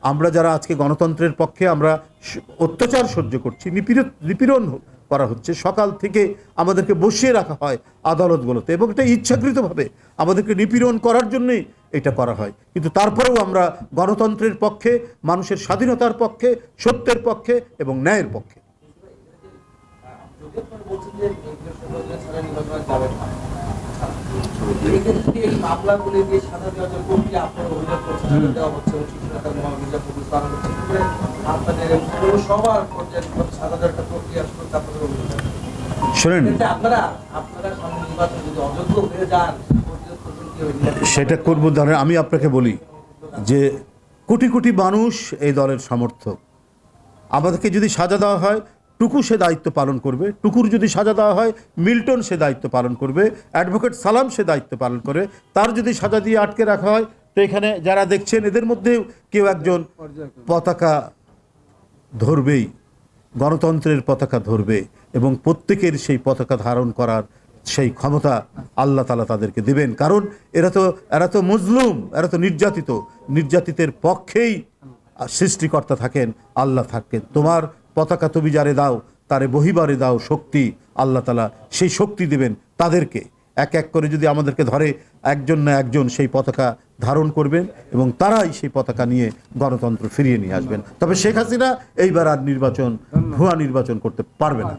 আমরা যারা আজকে গণতন্ত্রের পক্ষে আমরা অত্যাচার সহ্য করছি, নিপীড়ন করা হচ্ছে, সকাল থেকে আমাদেরকে বসিয়ে রাখা হয় আদালতগুলোতে, এবং এটা ইচ্ছাকৃতভাবে আমাদেরকে নিপীড়ন করার জন্যই এটা করা হয়। কিন্তু তারপরেও আমরা গণতন্ত্রের পক্ষে, মানুষের স্বাধীনতার পক্ষে, সত্যের পক্ষে এবং ন্যায়ের পক্ষে। শোনেন, সেটা করবো। ধরেন আমি আপনাকে বলি যে কোটি কোটি মানুষ এই দলের সমর্থক। আমাদেরকে যদি সাজা দেওয়া হয়, টুকু সে দায়িত্ব পালন করবে। টুকুর যদি সাজা দেওয়া হয়, মিল্টন সে দায়িত্ব পালন করবে। অ্যাডভোকেট সালাম সে দায়িত্ব পালন করে। তার যদি সাজা দিয়ে আটকে রাখা হয়, তো এখানে যারা দেখছেন এদের মধ্যেও কেউ একজন পতাকা ধরবেই, গণতন্ত্রের পতাকা ধরবে, এবং প্রত্যেকের সেই পতাকা ধারণ করার সেই ক্ষমতা আল্লাহ তাআলা তাদেরকে দেবেন। কারণ এরা তো মজলুম, এরা তো নির্যাতিতের পক্ষেই সৃষ্টিকর্তা থাকেন, আল্লাহ থাকেন। তোমার পতাকা তুমি যারে দাও, তারে বহিবারে দাও শক্তি, আল্লাহ তাআলা সেই শক্তি দেবেন তাদেরকে। এক এক করে যদি আমাদেরকে ধরে, একজন না একজন সেই পতাকা ধারণ করবেন, এবং তারাই সেই পতাকা নিয়ে গণতন্ত্র ফিরিয়ে নিয়ে আসবেন। তবে শেখ হাসিনা এইবার আর ভুয়া নির্বাচন করতে পারবে না।